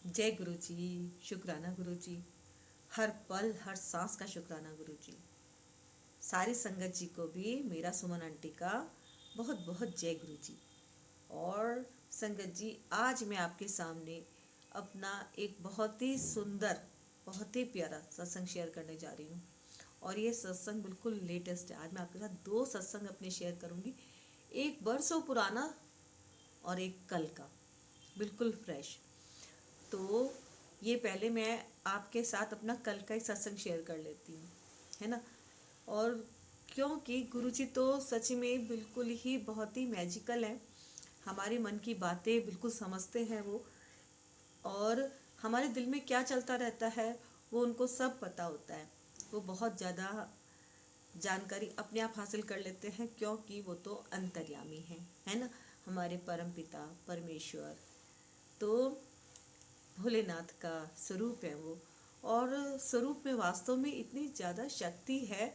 जय गुरु जी। शुक्राना गुरु जी। हर पल हर सांस का शुक्राना गुरु जी। सारी संगत जी को भी मेरा सुमन आंटी का बहुत बहुत जय गुरु जी। और संगत जी, आज मैं आपके सामने अपना एक बहुत ही सुंदर, बहुत ही प्यारा सत्संग शेयर करने जा रही हूँ। और ये सत्संग बिल्कुल लेटेस्ट है। आज मैं आपके साथ दो सत्संग अपने शेयर करूँगी, एक बरसों पुराना और एक कल का, बिल्कुल फ्रेश। तो ये पहले मैं आपके साथ अपना कल का ही सत्संग शेयर कर लेती हूँ, है ना। और क्योंकि गुरुजी तो सच में बिल्कुल ही बहुत ही मैजिकल हैं, हमारे मन की बातें बिल्कुल समझते हैं वो। और हमारे दिल में क्या चलता रहता है वो उनको सब पता होता है। वो बहुत ज़्यादा जानकारी अपने आप हासिल कर लेते हैं, क्योंकि वो तो अंतर्यामी हैं, है ना, हमारे परम पिता परमेश्वर। तो भोलेनाथ का स्वरूप है वो। और स्वरूप में वास्तव में इतनी ज़्यादा शक्ति है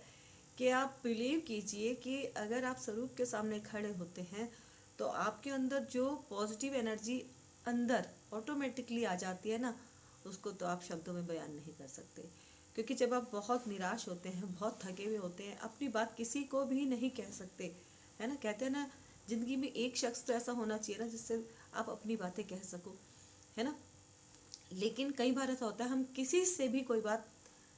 कि आप बिलीव कीजिए कि अगर आप स्वरूप के सामने खड़े होते हैं तो आपके अंदर जो पॉजिटिव एनर्जी अंदर ऑटोमेटिकली आ जाती है ना, उसको तो आप शब्दों में बयान नहीं कर सकते। क्योंकि जब आप बहुत निराश होते हैं, बहुत थके हुए होते हैं, अपनी बात किसी को भी नहीं कह सकते, है ना। कहते हैं ना, ज़िंदगी में एक शख्स तो ऐसा होना चाहिए ना जिससे आप अपनी बातें कह सको, है ना। लेकिन कई बार ऐसा होता है हम किसी से भी कोई बात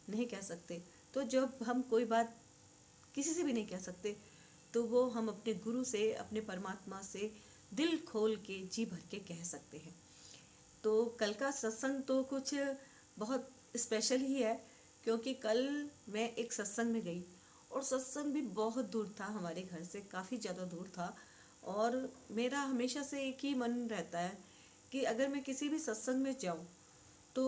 नहीं कह सकते। तो जब हम कोई बात किसी से भी नहीं कह सकते तो वो हम अपने गुरु से, अपने परमात्मा से दिल खोल के जी भर के कह सकते हैं। तो कल का सत्संग तो कुछ बहुत स्पेशल ही है, क्योंकि कल मैं एक सत्संग में गई और सत्संग भी बहुत दूर था, हमारे घर से काफ़ी ज़्यादा दूर था। और मेरा हमेशा से एक ही मन रहता है कि अगर मैं किसी भी सत्संग में जाऊं तो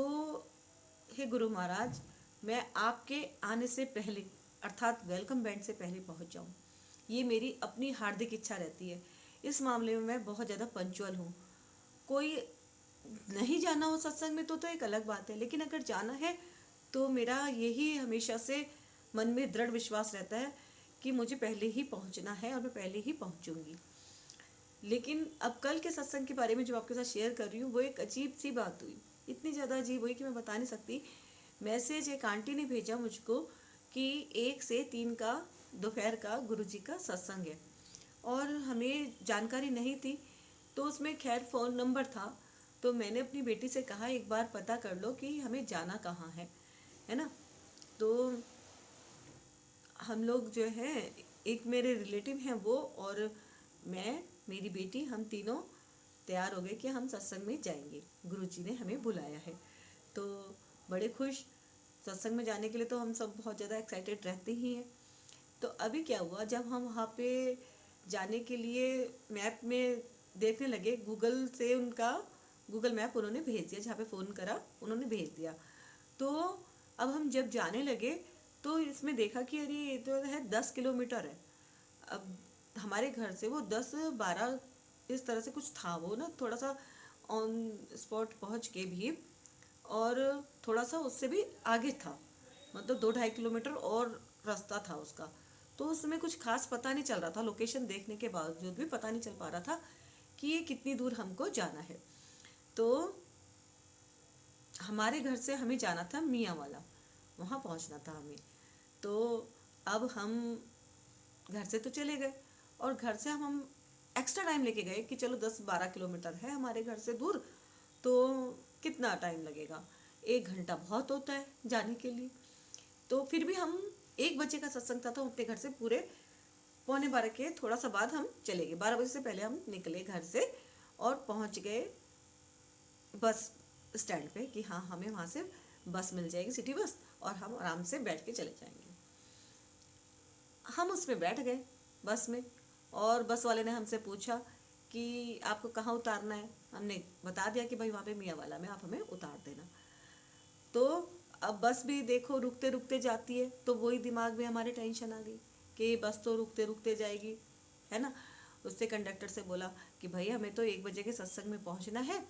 हे गुरु महाराज, मैं आपके आने से पहले, अर्थात वेलकम बैंड से पहले पहुंच जाऊं। ये मेरी अपनी हार्दिक इच्छा रहती है। इस मामले में मैं बहुत ज़्यादा पंचुअल हूँ। कोई नहीं जाना हो सत्संग में तो एक अलग बात है, लेकिन अगर जाना है तो मेरा यही हमेशा से मन में दृढ़ विश्वास रहता है कि मुझे पहले ही पहुंचना है और मैं पहले ही पहुंचूंगी। लेकिन अब कल के सत्संग के बारे में जो आपके साथ शेयर कर रही हूँ वो एक अजीब सी बात हुई। इतनी ज़्यादा अजीब हुई कि मैं बता नहीं सकती। मैसेज एक आंटी ने भेजा मुझको कि 1 से 3 का दोपहर का गुरुजी का सत्संग है, और हमें जानकारी नहीं थी। तो उसमें खैर फ़ोन नंबर था, तो मैंने अपनी बेटी से कहा एक बार पता कर लो कि हमें जाना कहाँ है ना। तो हम लोग जो है, एक मेरे रिलेटिव हैं वो और मैं, मेरी बेटी, हम तीनों तैयार हो गए कि हम सत्संग में जाएंगे, गुरुजी ने हमें बुलाया है। तो बड़े खुश, सत्संग में जाने के लिए तो हम सब बहुत ज़्यादा एक्साइटेड रहते ही हैं। तो अभी क्या हुआ, जब हम वहाँ पे जाने के लिए मैप में देखने लगे, गूगल से उनका गूगल मैप उन्होंने भेज दिया, जहाँ पे फ़ोन करा उन्होंने भेज दिया। तो अब हम जब जाने लगे तो इसमें देखा कि अरे ये तो है 10 किलोमीटर है। अब हमारे घर से वो 10-12 इस तरह से कुछ था, वो ना थोड़ा सा ऑन स्पॉट पहुंच के भी, और थोड़ा सा उससे भी आगे था, मतलब 2-2.5 किलोमीटर और रास्ता था उसका। तो उसमें कुछ खास पता नहीं चल रहा था, लोकेशन देखने के बावजूद भी पता नहीं चल पा रहा था कि ये कितनी दूर हमको जाना है। तो हमारे घर से हमें जाना था मियाँ वाला, वहाँ पहुँचना था हमें। तो अब हम घर से तो चले गए, और घर से हम एक्स्ट्रा टाइम लेके गए कि चलो 10-12 किलोमीटर है हमारे घर से दूर, तो कितना टाइम लगेगा, 1 घंटा बहुत होता है जाने के लिए। तो फिर भी हम 1 बजे का सत्संग था तो हम अपने घर से पूरे 11:45 के थोड़ा सा बाद हम चले गए। 12 बजे से पहले हम निकले घर से और पहुंच गए बस स्टैंड पे कि हाँ, हमें वहाँ से बस मिल जाएगी, सिटी बस, और हम आराम से बैठ के चले जाएंगे। हम उसमें बैठ गए बस में, और बस वाले ने हमसे पूछा कि आपको कहाँ उतारना है। हमने बता दिया कि भाई वहाँ पे मियाँ वाला में आप हमें उतार देना। तो अब बस भी देखो रुकते रुकते जाती है, तो वही दिमाग में हमारे टेंशन आ गई कि बस तो रुकते रुकते जाएगी, है ना। उससे कंडक्टर से बोला कि भाई हमें तो 1 बजे के सत्संग में पहुंचना है,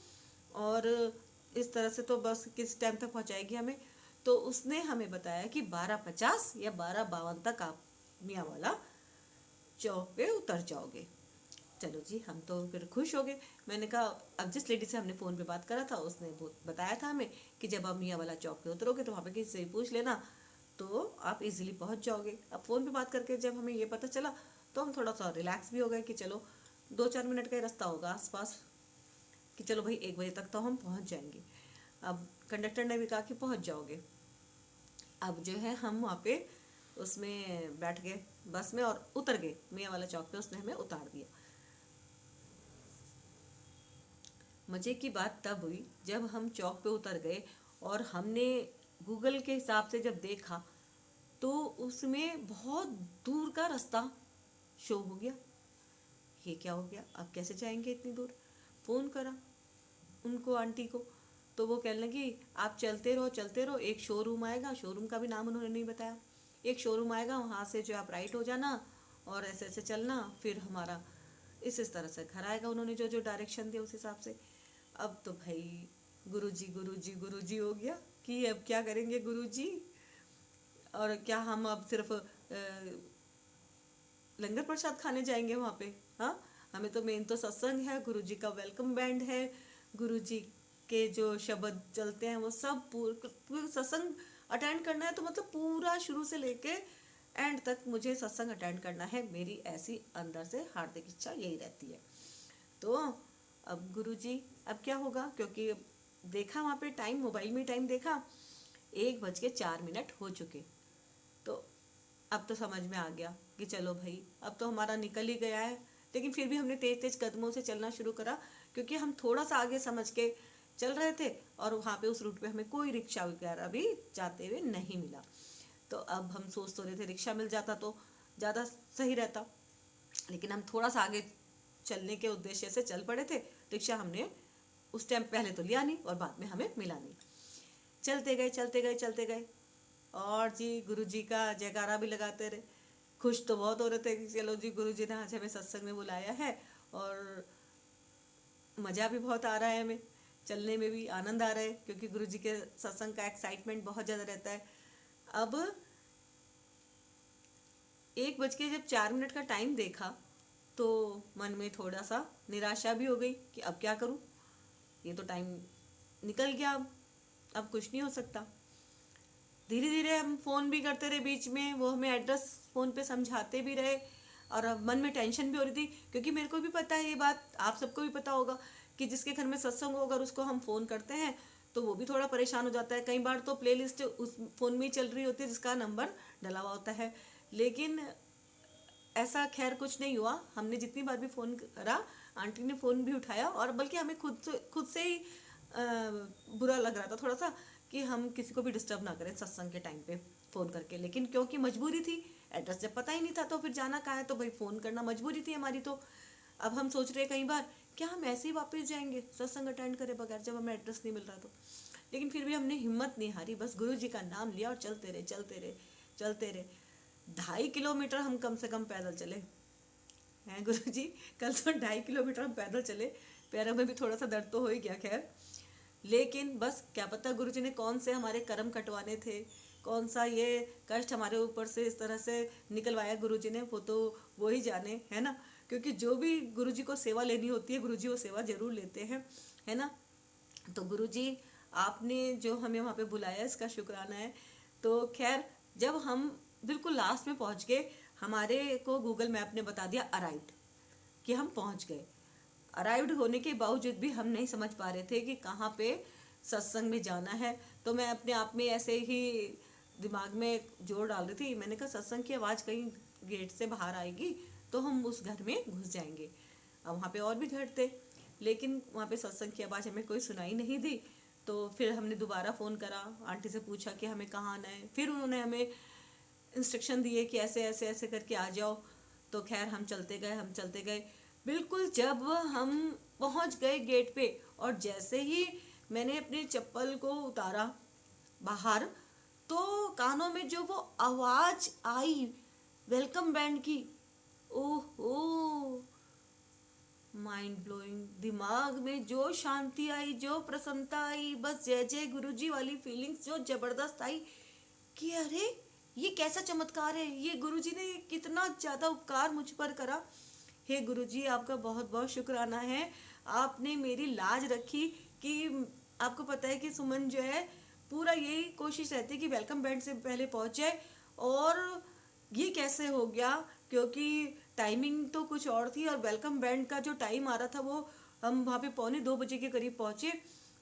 और इस तरह से तो बस किस टाइम तक पहुंचाएगी हमें। तो उसने हमें बताया कि 12:50 या 12:52 तक आप मियाँ वाला चौक पे उतर जाओगे। चलो जी, हम तो फिर खुश हो गए। मैंने कहा, अब जिस लेडी से हमने फ़ोन पे बात करा था उसने बताया था हमें कि जब आप मियाँ वाला चौक पे उतरोगे तो वहाँ पे किसी से भी पूछ लेना, तो आप इजीली पहुँच जाओगे। अब फ़ोन पे बात करके जब हमें ये पता चला तो हम थोड़ा सा रिलैक्स भी हो गए कि चलो 2-4 मिनट का ही रास्ता होगा आसपास, कि चलो भाई 1 बजे तक तो हम पहुँच जाएंगे। अब कंडक्टर ने भी कहा कि पहुँच जाओगे। अब जो है हम वहाँ पे उसमें बैठ गए बस में और उतर गए मियाँ वाला चौक पे, उसने हमें उतार दिया। मज़े की बात तब हुई जब हम चौक पे उतर गए और हमने गूगल के हिसाब से जब देखा तो उसमें बहुत दूर का रास्ता शो हो गया। ये क्या हो गया, अब कैसे जाएंगे इतनी दूर। फ़ोन करा उनको, आंटी को, तो वो कहने लगी आप चलते रहो, एक शोरूम आएगा, शोरूम का भी नाम उन्होंने नहीं बताया, एक शोरूम आएगा वहाँ से जो आप राइट हो जाना और ऐसे ऐसे चलना, फिर हमारा इस तरह से घर आएगा। उन्होंने जो जो डायरेक्शन दिया उस हिसाब से। अब तो भाई गुरुजी गुरुजी गुरुजी हो गया कि अब क्या करेंगे गुरुजी, और क्या हम अब सिर्फ लंगर प्रसाद खाने जाएंगे वहाँ पे। हाँ, हमें तो मेन तो सत्संग है, गुरुजी का वेलकम बैंड है, गुरुजी के जो शब्द चलते हैं वो सब पूरा सत्संग अटेंड करना है। तो मतलब पूरा शुरू से लेके एंड तक मुझे सत्संग अटेंड करना है, मेरी ऐसी अंदर से हार्दिक इच्छा यही रहती है। तो अब गुरुजी अब क्या होगा, क्योंकि देखा वहाँ पे टाइम, मोबाइल में टाइम देखा, 1:04 हो चुके। तो अब तो समझ में आ गया कि चलो भाई अब तो हमारा निकल ही गया है। लेकिन फिर भी हमने तेज तेज कदमों से चलना शुरू करा, क्योंकि हम थोड़ा सा आगे समझ के चल रहे थे और वहाँ पे उस रूट पे हमें कोई रिक्शा वगैरह भी जाते हुए नहीं मिला। तो अब हम सोच तो रहे थे रिक्शा मिल जाता तो ज़्यादा सही रहता, लेकिन हम थोड़ा सा आगे चलने के उद्देश्य से चल पड़े थे। रिक्शा हमने उस टाइम पहले तो लिया नहीं और बाद में हमें मिला नहीं। चलते गए चलते गए चलते गए और जी गुरु जी का जयकारा भी लगाते रहे। खुश तो बहुत हो रहे थे कि चलो जी गुरु जी ने आज हमें सत्संग में बुलाया है और मज़ा भी बहुत आ रहा है, हमें चलने में भी आनंद आ रहा है, क्योंकि गुरु जी के सत्संग का एक्साइटमेंट बहुत ज़्यादा रहता है। अब 1:04 का टाइम देखा तो मन में थोड़ा सा निराशा भी हो गई कि अब क्या करूं, ये तो टाइम निकल गया, अब कुछ नहीं हो सकता। धीरे धीरे हम फ़ोन भी करते रहे, बीच में वो हमें एड्रेस फ़ोन पे समझाते भी रहे और अब मन में टेंशन भी हो रही थी, क्योंकि मेरे को भी पता है ये बात, आप सबको भी पता होगा कि जिसके घर में सत्संग हो अगर उसको हम फ़ोन करते हैं तो वो भी थोड़ा परेशान हो जाता है। कई बार तो प्लेलिस्ट उस फ़ोन में ही चल रही होती है जिसका नंबर डला हुआ होता है, लेकिन ऐसा खैर कुछ नहीं हुआ। हमने जितनी बार भी फ़ोन करा, आंटी ने फ़ोन भी उठाया और बल्कि हमें खुद से ही बुरा लग रहा था थोड़ा सा कि हम किसी को भी डिस्टर्ब ना करें सत्संग के टाइम पे फ़ोन करके, लेकिन क्योंकि मजबूरी थी, एड्रेस जब पता ही नहीं था तो फिर जाना कहाँ है, तो भाई फ़ोन करना मजबूरी थी हमारी। तो अब हम सोच रहे कई बार क्या हम ऐसे ही वापस जाएंगे सत्संग अटेंड करे बगैर जब हमें एड्रेस नहीं मिल रहा तो। लेकिन फिर भी हमने हिम्मत नहीं हारी, बस गुरु जी का नाम लिया और चलते रहे चलते रहे चलते रहे। 2.5 किलोमीटर हम कम से कम पैदल चले हैं गुरु जी, कल तो 2.5 किलोमीटर हम पैदल चले, पैरों में भी थोड़ा सा दर्द तो हो ही गया खैर। लेकिन बस क्या पता गुरु जी ने कौन से हमारे कर्म कटवाने थे, कौन सा ये कष्ट हमारे ऊपर से इस तरह से निकलवाया गुरु जी ने, वो तो वो ही जाने, है ना। क्योंकि जो भी गुरु जी को सेवा लेनी होती है गुरु जी वो सेवा ज़रूर लेते हैं, है ना। तो गुरु जी आपने जो हमें वहाँ पे बुलाया इसका शुक्राना है। तो खैर जब हम बिल्कुल लास्ट में पहुँच गए, हमारे को गूगल मैप ने बता दिया अराइव्ड, कि हम पहुँच गए। अराइव्ड होने के बावजूद भी हम नहीं समझ पा रहे थे कि कहाँ पे सत्संग में जाना है। तो मैं अपने आप में ऐसे ही दिमाग में जोर डाल रही थी, मैंने कहा सत्संग की आवाज़ कहीं गेट से बाहर आएगी तो हम उस घर में घुस जाएंगे। अब वहाँ पे और भी घर थे लेकिन वहाँ पे सत्संग की आवाज़ हमें कोई सुनाई नहीं दी। तो फिर हमने दोबारा फ़ोन करा, आंटी से पूछा कि हमें कहाँ आना है, फिर उन्होंने हमें इंस्ट्रक्शन दिए कि ऐसे ऐसे ऐसे करके आ जाओ। तो खैर हम चलते गए हम चलते गए, बिल्कुल जब हम पहुंच गए गेट पे और जैसे ही मैंने अपनी चप्पल को उतारा बाहर तो कानों में जो वो आवाज़ आई वेलकम बैंड की, ओहो माइंड ब्लोइंग। दिमाग में जो शांति आई, जो प्रसन्नता आई, बस जय जय गुरुजी वाली फीलिंग्स जो ज़बरदस्त आई कि अरे ये कैसा चमत्कार है, ये गुरुजी ने कितना ज़्यादा उपकार मुझ पर करा हे गुरुजी, आपका बहुत बहुत शुक्राना है, आपने मेरी लाज रखी कि आपको पता है कि सुमन जो है पूरा यही कोशिश रहती है कि वेलकम बैंड से पहले पहुंच जाए, और ये कैसे हो गया, क्योंकि टाइमिंग तो कुछ और थी और वेलकम बैंड का जो टाइम आ रहा था वो हम वहाँ पे 1:45 के करीब पहुँचे।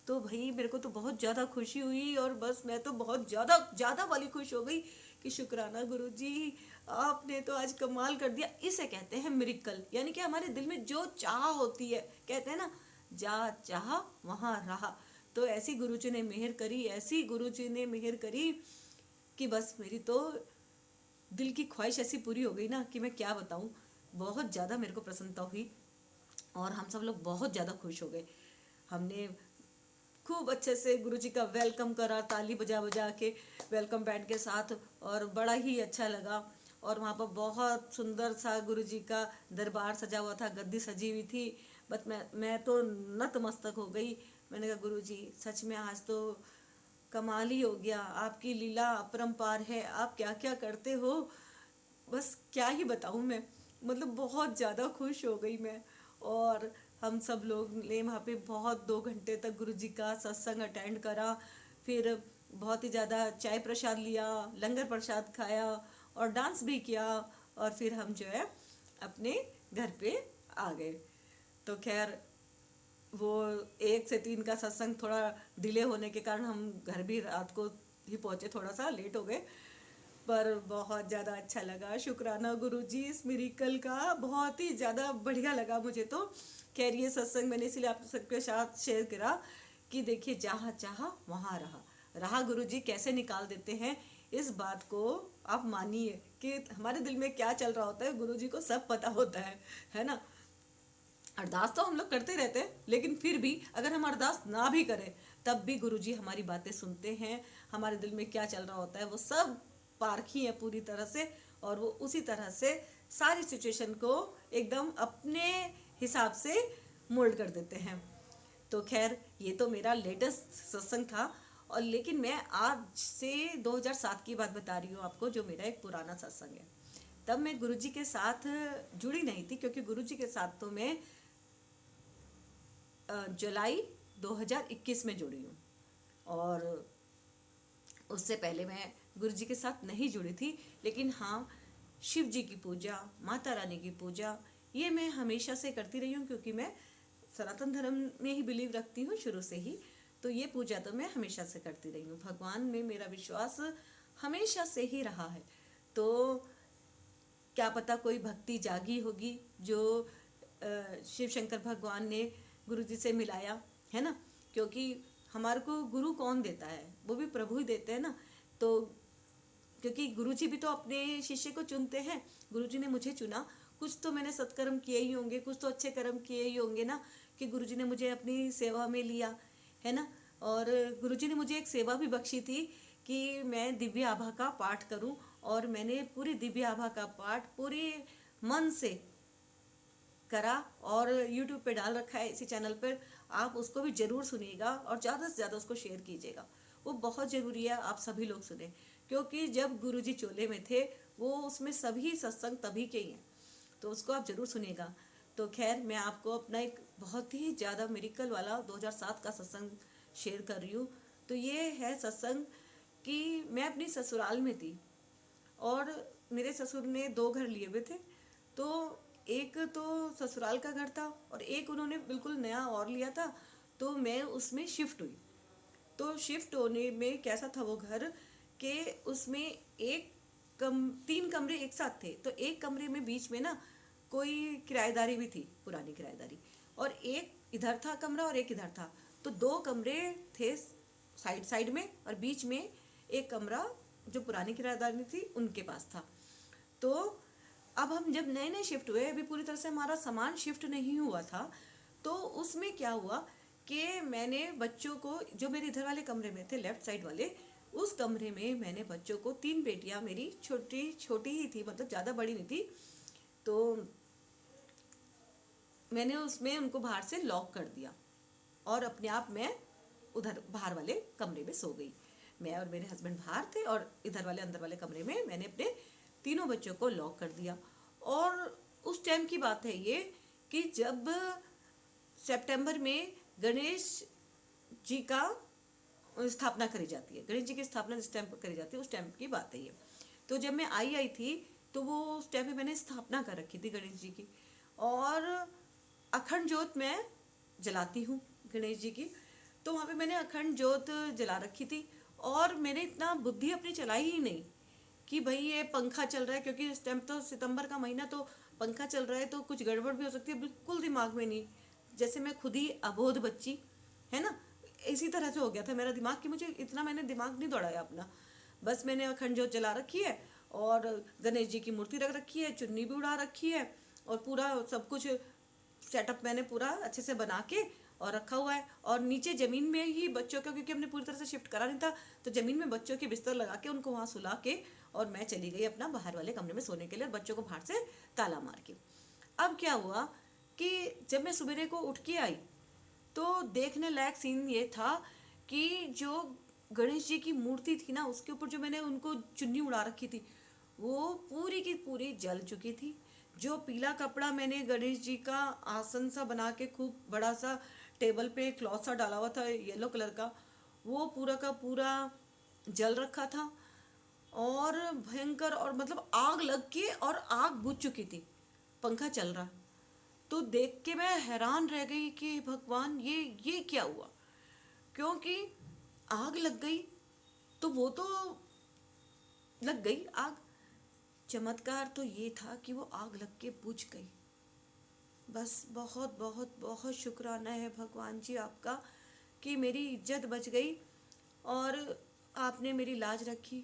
तो भाई मेरे को तो बहुत ज़्यादा खुशी हुई, और बस मैं तो बहुत ज़्यादा ज़्यादा वाली खुश हो गई कि शुक्राना गुरुजी, आपने तो आज कमाल कर दिया। इसे कहते हैं मिरेकल, यानी कि हमारे दिल में जो चाह होती है, कहते हैं ना, जा चाह वहाँ रहा। तो ऐसी गुरुजी ने मेहर करी, ऐसी गुरुजी ने मेहर करी कि बस मेरी तो दिल की ख्वाहिश ऐसी पूरी हो गई ना कि मैं क्या बताऊँ। बहुत ज़्यादा मेरे को प्रसन्नता हुई और हम सब लोग बहुत ज़्यादा खुश हो गए। हमने खूब अच्छे से गुरुजी का वेलकम करा, ताली बजा बजा के वेलकम बैंड के साथ, और बड़ा ही अच्छा लगा। और वहाँ पर बहुत सुंदर सा गुरुजी का दरबार सजा हुआ था, गद्दी सजी हुई थी। बस मैं तो नतमस्तक हो गई। मैंने कहा गुरुजी सच में आज तो कमाल ही हो गया, आपकी लीला अपरंपार है, आप क्या क्या करते हो, बस क्या ही बताऊँ मैं। मतलब बहुत ज़्यादा खुश हो गई मैं। और हम सब लोग ने वहाँ पे बहुत 2 घंटे तक गुरुजी का सत्संग अटेंड करा। फिर बहुत ही ज़्यादा चाय प्रसाद लिया, लंगर प्रसाद खाया और डांस भी किया, और फिर हम जो है अपने घर पे आ गए। तो खैर वो 1 से 3 का सत्संग थोड़ा डिले होने के कारण हम घर भी रात को ही पहुँचे, थोड़ा सा लेट हो गए, पर बहुत ज़्यादा अच्छा लगा। शुक्राना गुरुजी, इस मिरेकल का बहुत ही ज़्यादा बढ़िया लगा मुझे तो। खैर ये सत्संग मैंने इसलिए आप सबके साथ शेयर करा कि देखिए, जहाँ चाहा वहाँ रहा, रहा गुरुजी कैसे निकाल देते हैं। इस बात को आप मानिए कि हमारे दिल में क्या चल रहा होता है गुरुजी को सब पता होता है ना। अरदास तो हम लोग करते रहते हैं, लेकिन फिर भी अगर हम अरदास ना भी करें तब भी गुरुजी हमारी बातें सुनते हैं। हमारे दिल में क्या चल रहा होता है वो सब पारखी है पूरी तरह से, और वो उसी तरह से सारी सिचुएशन को एकदम अपने हिसाब से मोल्ड कर देते हैं। तो खैर ये तो मेरा लेटेस्ट सत्संग था। और लेकिन मैं आज से 2007 की बात बता रही हूँ आपको, जो मेरा एक पुराना सत्संग है। तब मैं गुरुजी के साथ जुड़ी नहीं थी, क्योंकि गुरुजी के साथ तो मैं जुलाई 2021 में जुड़ी हूँ, और उससे पहले मैं गुरुजी के साथ नहीं जुड़ी थी। लेकिन हाँ, शिव जी की पूजा, माता रानी की पूजा, ये मैं हमेशा से करती रही हूँ, क्योंकि मैं सनातन धर्म में ही बिलीव रखती हूँ शुरू से ही। तो ये पूजा तो मैं हमेशा से करती रही हूँ, भगवान में मेरा विश्वास हमेशा से ही रहा है। तो क्या पता कोई भक्ति जागी होगी जो शिव शंकर भगवान ने गुरु जी से मिलाया, है ना। क्योंकि हमारे को गुरु कौन देता है, वो भी प्रभु ही देते हैं ना। तो क्योंकि गुरु जी भी तो अपने शिष्य को चुनते हैं, गुरु जी ने मुझे चुना, कुछ तो मैंने सत्कर्म किए ही होंगे, कुछ तो अच्छे कर्म किए ही होंगे ना, कि गुरु जी ने मुझे अपनी सेवा में लिया, है ना। और गुरु जी ने मुझे एक सेवा भी बख्शी थी कि मैं दिव्य आभा का पाठ करूं, और मैंने पूरी दिव्य आभा का पाठ पूरी मन से करा, और YouTube पे डाल रखा है इसी चैनल पर। आप उसको भी ज़रूर सुनिएगा और ज़्यादा से ज़्यादा उसको शेयर कीजिएगा, वो बहुत ज़रूरी है आप सभी लोग सुने। क्योंकि जब गुरुजी चोले में थे वो उसमें सभी सत्संग तभी के ही हैं, तो उसको आप ज़रूर सुनिएगा। तो खैर मैं आपको अपना एक बहुत ही ज़्यादा मिरेकल वाला 2007 का सत्संग शेयर कर रही हूँ। तो ये है सत्संग कि मैं अपनी ससुराल में थी, और मेरे ससुर ने 2 घर लिए हुए थे। तो एक तो ससुराल का घर था और एक उन्होंने बिल्कुल नया और लिया था, तो मैं उसमें शिफ्ट हुई। तो शिफ्ट होने में कैसा था वो घर के, उसमें 3 कमरे एक साथ थे। तो एक कमरे में बीच में ना कोई किराएदारी भी थी, पुरानी किराएदारी, और एक इधर था कमरा और एक इधर था। तो 2 कमरे थे साइड साइड में, और बीच में एक कमरा जो पुरानी किराएदारी थी उनके पास था। तो अब हम जब नए नए शिफ्ट हुए, अभी पूरी तरह से हमारा सामान शिफ्ट नहीं हुआ था, तो उसमें क्या हुआ कि मैंने बच्चों को, जो मेरे इधर वाले कमरे में थे लेफ्ट साइड वाले, उस कमरे में मैंने बच्चों को, 3 बेटियां मेरी छोटी छोटी ही थी, मतलब ज़्यादा बड़ी नहीं थी, तो मैंने उसमें उनको बाहर से लॉक कर दिया, और अपने आप मैं उधर बाहर वाले कमरे में सो गई। मैं और मेरे हस्बैंड बाहर थे, और इधर वाले अंदर वाले कमरे में मैंने अपने तीनों बच्चों को लॉक कर दिया। और उस टाइम की बात है ये, कि जब सितंबर में गणेश जी का स्थापना करी जाती है, गणेश जी की स्थापना जिस टाइम पर करी जाती है उस टाइम की बात है ये। तो जब मैं आई थी तो वो उस टाइम पे मैंने स्थापना कर रखी थी गणेश जी की, और अखंड ज्योत मैं जलाती हूँ गणेश जी की। तो वहाँ पे मैंने अखंड ज्योत जला रखी थी, और मैंने इतना बुद्धि अपनी चलाई ही नहीं कि भाई ये पंखा चल रहा है, क्योंकि इस टाइम तो सितंबर का महीना, तो पंखा चल रहा है तो कुछ गड़बड़ भी हो सकती है, बिल्कुल दिमाग में नहीं। जैसे मैं खुद ही अबोध बच्ची, है ना, इसी तरह से हो गया था मेरा दिमाग कि मुझे इतना, मैंने दिमाग नहीं दौड़ाया अपना। बस मैंने अखंड ज्योत जला रखी है, और गणेश जी की मूर्ति रख रखी है, चुन्नी भी उड़ा रखी है, और पूरा सब कुछ सेटअप मैंने पूरा अच्छे से बना के और रखा हुआ है। और नीचे ज़मीन में ही बच्चों का, क्योंकि हमने पूरी तरह से शिफ्ट करा नहीं था, तो ज़मीन में बच्चों के बिस्तर लगा के उनको वहाँ सुला के, और मैं चली गई अपना बाहर वाले कमरे में सोने के लिए, और बच्चों को बाहर से ताला मार के। अब क्या हुआ कि जब मैं सवेरे को उठ के आई तो देखने लायक सीन ये था कि जो गणेश जी की मूर्ति थी ना, उसके ऊपर जो मैंने उनको चुन्नी उड़ा रखी थी, वो पूरी की पूरी जल चुकी थी। जो पीला कपड़ा मैंने गणेश जी का आसन सा बना के खूब बड़ा सा टेबल पे क्लॉथ सा डाला हुआ था येलो कलर का, वो पूरा का पूरा जल रखा था, और भयंकर, और मतलब आग लग के और आग बुझ चुकी थी, पंखा चल रहा। तो देख के मैं हैरान रह गई कि भगवान ये क्या हुआ, क्योंकि आग लग गई तो वो तो लग गई आग, चमत्कार तो ये था कि वो आग लग के बुझ गई। बस बहुत बहुत बहुत शुक्राना है भगवान जी आपका कि मेरी इज्जत बच गई, और आपने मेरी लाज रखी।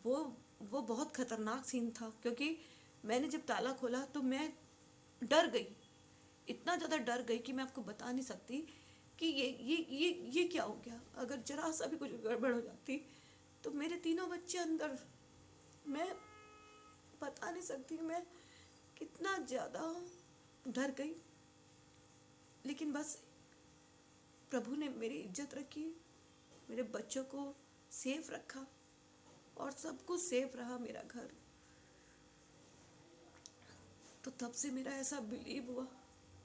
वो वो बहुत ख़तरनाक सीन था, क्योंकि मैंने जब ताला खोला तो मैं डर गई, इतना ज़्यादा डर गई कि मैं आपको बता नहीं सकती कि ये क्या हो गया। अगर जरा सा भी कुछ गड़बड़ हो जाती तो मेरे तीनों बच्चे अंदर, मैं बता नहीं सकती मैं कितना ज़्यादा डर गई। लेकिन बस प्रभु ने मेरी इज्जत रखी, मेरे बच्चों को सेफ रखा, और सब कुछ सेफ रहा मेरा घर। तो तब से मेरा ऐसा बिलीव हुआ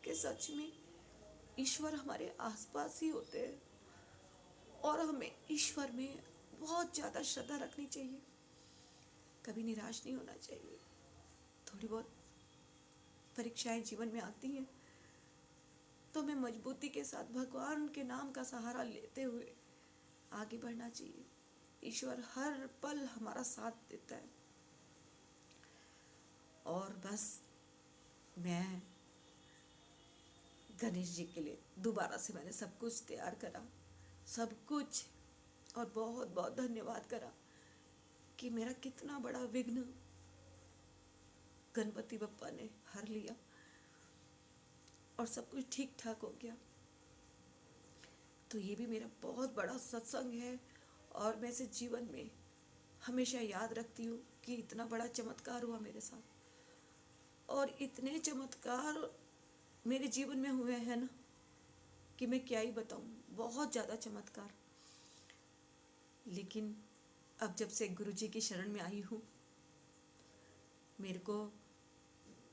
कि सच में ईश्वर हमारे आसपास ही होते हैं, और हमें ईश्वर में बहुत ज़्यादा श्रद्धा रखनी चाहिए, कभी निराश नहीं होना चाहिए। थोड़ी बहुत परीक्षाएं जीवन में आती हैं तो हमें मजबूती के साथ भगवान के नाम का सहारा लेते हुए आगे बढ़ना चाहिए। ईश्वर हर पल हमारा साथ देता है। और बस मैं गणेश जी के लिए दोबारा से मैंने सब कुछ तैयार करा, सब कुछ, और बहुत बहुत धन्यवाद करा कि मेरा कितना बड़ा विघ्न गणपति बप्पा ने हर लिया, और सब कुछ ठीक ठाक हो गया। तो ये भी मेरा बहुत बड़ा सत्संग है, और मैं इसे जीवन में हमेशा याद रखती हूँ कि इतना बड़ा चमत्कार हुआ मेरे साथ, और इतने चमत्कार मेरे जीवन में हुए हैं ना कि मैं क्या ही बताऊँ, बहुत ज़्यादा चमत्कार। लेकिन अब जब से गुरु जी की शरण में आई हूँ, मेरे को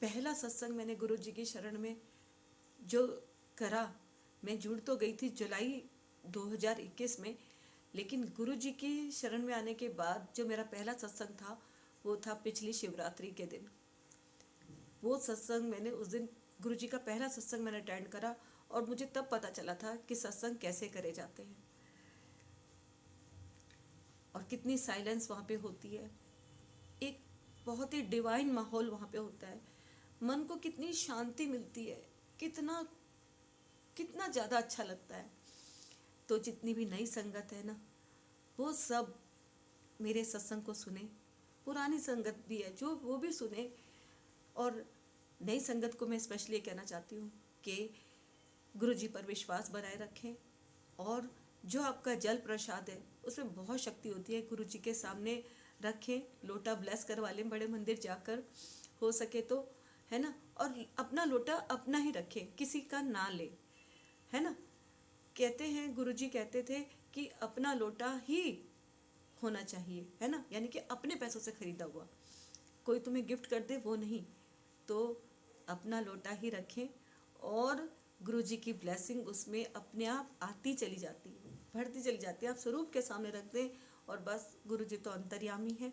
पहला सत्संग मैंने गुरु जी की शरण में जो करा, मैं जुड़ तो गई थी जुलाई 2021 में, लेकिन गुरु जी की शरण में आने के बाद जो मेरा पहला सत्संग था वो था पिछली शिवरात्रि के दिन। वो सत्संग मैंने उस दिन, गुरु जी का पहला सत्संग मैंने अटेंड करा, और मुझे तब पता चला था कि सत्संग कैसे करे जाते हैं, और कितनी साइलेंस वहाँ पे होती है, एक बहुत ही डिवाइन माहौल वहाँ पे होता है, मन को कितनी शांति मिलती है, कितना कितना ज़्यादा अच्छा लगता है। तो जितनी भी नई संगत है ना, वो सब मेरे सत्संग को सुने, पुरानी संगत भी है जो वो भी सुने, और नई संगत को मैं स्पेशली कहना चाहती हूँ कि गुरु जी पर विश्वास बनाए रखें, और जो आपका जल प्रसाद है उसमें बहुत शक्ति होती है, गुरु जी के सामने रखें, लोटा ब्लेस करवा लें बड़े मंदिर जाकर हो सके तो, है ना, और अपना लोटा अपना ही रखें, किसी का ना ले, है ना। कहते हैं, गुरु जी कहते थे कि अपना लोटा ही होना चाहिए, है ना, यानी कि अपने पैसों से खरीदा हुआ, कोई तुम्हें गिफ्ट कर दे वो नहीं। तो अपना लोटा ही रखें और गुरु जी की ब्लेसिंग उसमें अपने आप आती चली जाती है, बढ़ती चली जाती है। आप स्वरूप के सामने रख दें और बस गुरु जी तो अंतर्यामी है,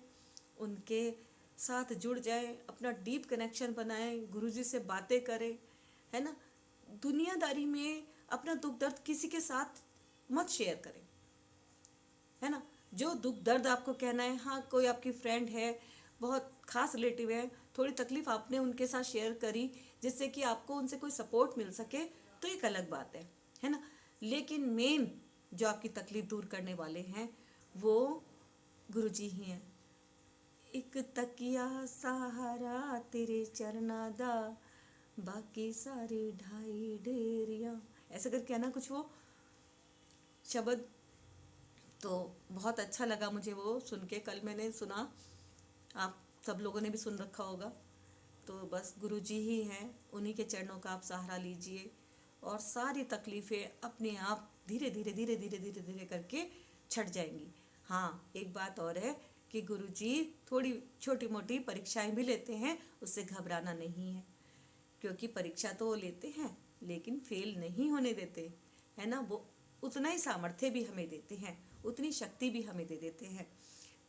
उनके साथ जुड़ जाए, अपना डीप कनेक्शन बनाएं, गुरु जी से बातें करें, है ना। दुनियादारी में अपना दुख दर्द किसी के साथ मत शेयर करें, है ना। जो दुख दर्द आपको कहना है, हाँ कोई आपकी फ्रेंड है, बहुत खास रिलेटिव है, थोड़ी तकलीफ आपने उनके साथ शेयर करी जिससे कि आपको उनसे कोई सपोर्ट मिल सके, तो एक अलग बात है ना। लेकिन मेन जो आपकी तकलीफ दूर करने वाले हैं वो गुरुजी ही हैं। एक तकिया सहारा तेरे चरना दा, बाकी सारे ढाई ढेरिया, ऐसा करके है ना कुछ वो शब्द। तो बहुत अच्छा लगा मुझे वो सुन के, कल मैंने सुना, आप सब लोगों ने भी सुन रखा होगा। तो बस गुरुजी ही हैं, उन्हीं के चरणों का आप सहारा लीजिए और सारी तकलीफ़ें अपने आप धीरे धीरे धीरे धीरे धीरे धीरे करके छट जाएंगी। हाँ, एक बात और है कि गुरुजी थोड़ी छोटी मोटी परीक्षाएं भी लेते हैं, उससे घबराना नहीं है, क्योंकि परीक्षा तो वो लेते हैं लेकिन फेल नहीं होने देते, है ना। वो उतना ही सामर्थ्य भी हमें देते हैं, उतनी शक्ति भी हमें दे देते हैं।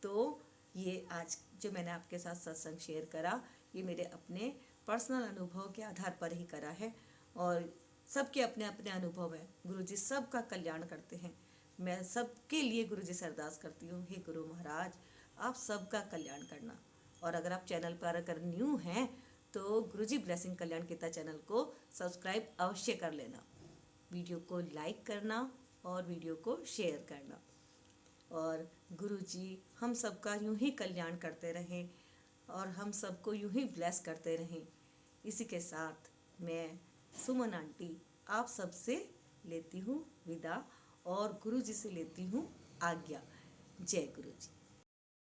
तो ये आज जो मैंने आपके साथ सत्संग शेयर करा, ये मेरे अपने पर्सनल अनुभव के आधार पर ही करा है और सबके अपने अपने अनुभव हैं। गुरुजी सबका कल्याण करते हैं। मैं सबके लिए गुरुजी से अरदास करती हूँ, हे गुरु महाराज आप सबका कल्याण करना। और अगर आप चैनल पर अगर न्यू हैं तो गुरुजी ब्लेसिंग कल्याण गीता चैनल को सब्सक्राइब अवश्य कर लेना, वीडियो को लाइक करना और वीडियो को शेयर करना। और गुरुजी हम सबका यूं ही कल्याण करते रहें और हम सबको यूं ही ब्लेस करते रहें। इसी के साथ मैं सुमन आंटी आप सबसे लेती हूँ विदा और गुरुजी से लेती हूँ आज्ञा। जय गुरुजी।